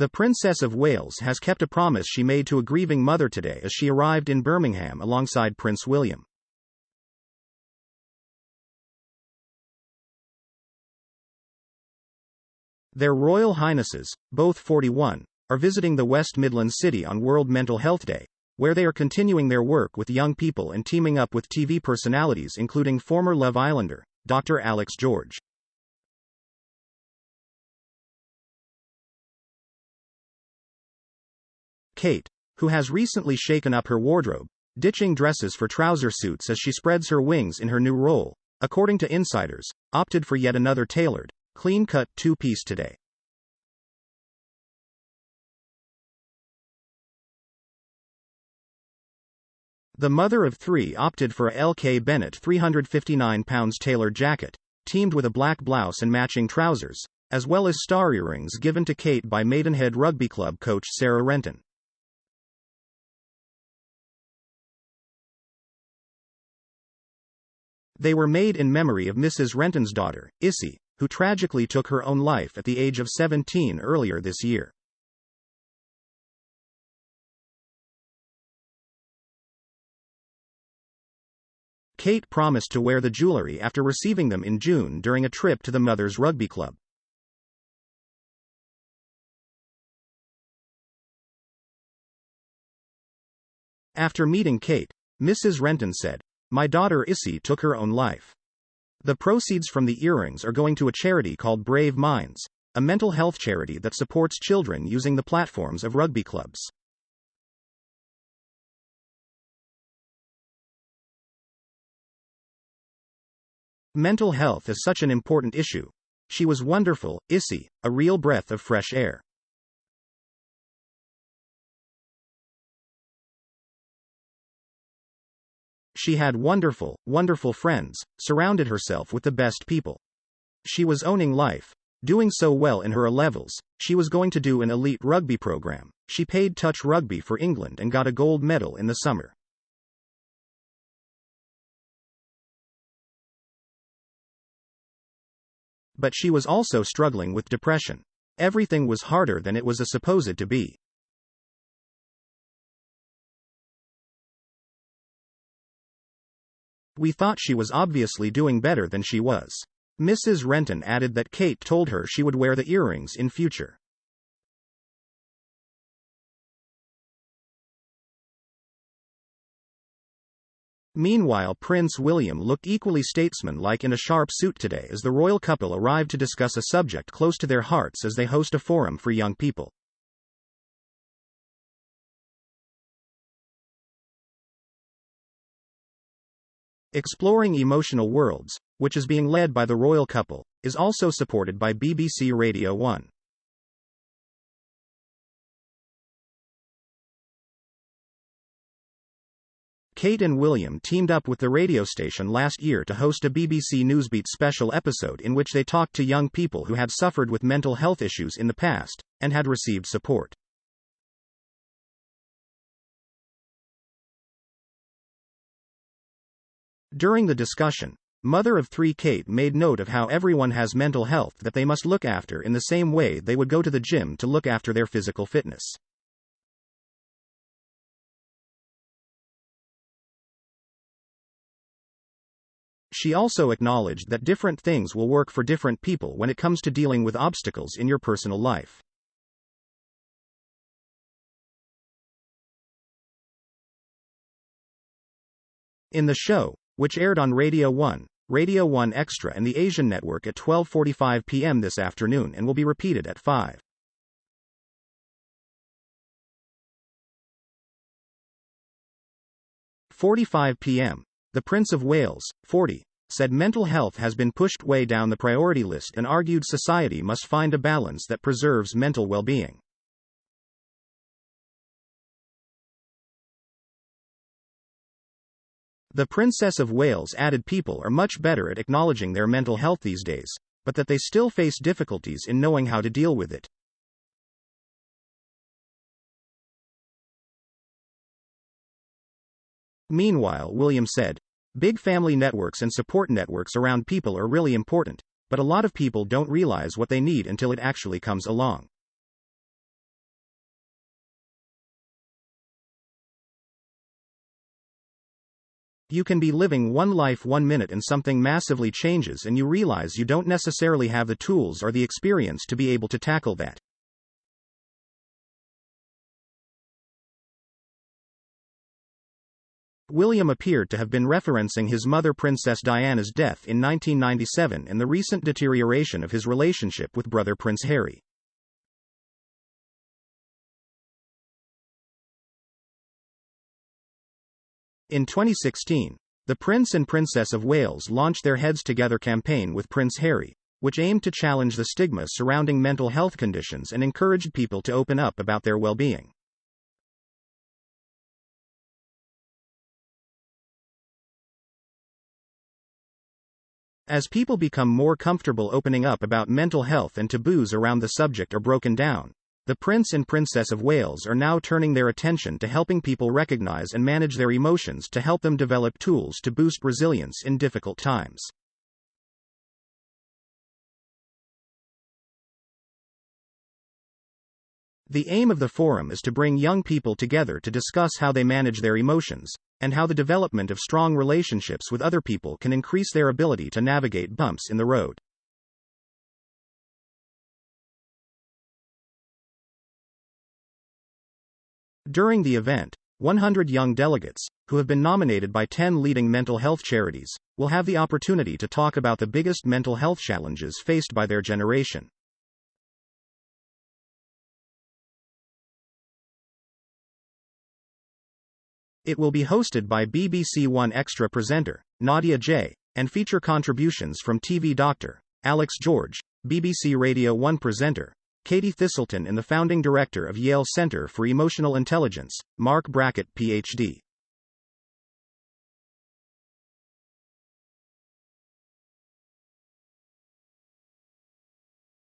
The Princess of Wales has kept a promise she made to a grieving mother today as she arrived in Birmingham alongside Prince William. Their Royal Highnesses, both 41, are visiting the West Midlands city on World Mental Health Day, where they are continuing their work with young people and teaming up with TV personalities including former Love Islander, Dr. Alex George. Kate, who has recently shaken up her wardrobe, ditching dresses for trouser suits as she spreads her wings in her new role, according to insiders, opted for yet another tailored, clean-cut two-piece today. The mother of three opted for a LK Bennett £359 tailored jacket, teamed with a black blouse and matching trousers, as well as star earrings given to Kate by Maidenhead Rugby Club coach Sarah Renton. They were made in memory of Mrs. Renton's daughter, Issy, who tragically took her own life at the age of 17 earlier this year. Kate promised to wear the jewelry after receiving them in June during a trip to the mother's rugby club. After meeting Kate, Mrs. Renton said, "My daughter Issy took her own life. The proceeds from the earrings are going to a charity called Brave Minds, a mental health charity that supports children using the platforms of rugby clubs." Mental health is such an important issue. She was wonderful, Issy, a real breath of fresh air. She had wonderful, wonderful friends, surrounded herself with the best people. She was owning life, doing so well in her A-levels. She was going to do an elite rugby program. She paid touch rugby for England and got a gold medal in the summer. But she was also struggling with depression. Everything was harder than it was supposed to be. We thought she was obviously doing better than she was. Mrs. Renton added that Kate told her she would wear the earrings in future. Meanwhile, Prince William looked equally statesman-like in a sharp suit today as the royal couple arrived to discuss a subject close to their hearts as they host a forum for young people. Exploring Emotional Worlds, which is being led by the royal couple, is also supported by BBC Radio 1. Kate and William teamed up with the radio station last year to host a BBC Newsbeat special episode in which they talked to young people who had suffered with mental health issues in the past, and had received support. During the discussion, mother of three Kate made note of how everyone has mental health that they must look after in the same way they would go to the gym to look after their physical fitness. She also acknowledged that different things will work for different people when it comes to dealing with obstacles in your personal life. In the show, which aired on Radio 1, Radio 1 Extra and the Asian Network at 12:45 p.m. this afternoon and will be repeated at 5:45 p.m. The Prince of Wales, 40, said mental health has been pushed way down the priority list and argued society must find a balance that preserves mental well-being. The Princess of Wales added people are much better at acknowledging their mental health these days, but that they still face difficulties in knowing how to deal with it. Meanwhile, William said, "Big family networks and support networks around people are really important, but a lot of people don't realize what they need until it actually comes along. You can be living one life 1 minute and something massively changes and you realize you don't necessarily have the tools or the experience to be able to tackle that. William appeared to have been referencing his mother Princess Diana's death in 1997 and the recent deterioration of his relationship with brother Prince Harry. In 2016, the Prince and Princess of Wales launched their Heads Together campaign with Prince Harry, which aimed to challenge the stigma surrounding mental health conditions and encouraged people to open up about their well-being. As people become more comfortable opening up about mental health and taboos around the subject are broken down, the Prince and Princess of Wales are now turning their attention to helping people recognize and manage their emotions to help them develop tools to boost resilience in difficult times. The aim of the forum is to bring young people together to discuss how they manage their emotions, and how the development of strong relationships with other people can increase their ability to navigate bumps in the road. During the event, 100 young delegates, who have been nominated by 10 leading mental health charities, will have the opportunity to talk about the biggest mental health challenges faced by their generation. It will be hosted by BBC One Extra presenter, Nadia J., and feature contributions from TV Doctor, Alex George, BBC Radio 1 presenter, Katie Thistleton and the founding director of Yale Center for Emotional Intelligence, Mark Brackett, Ph.D.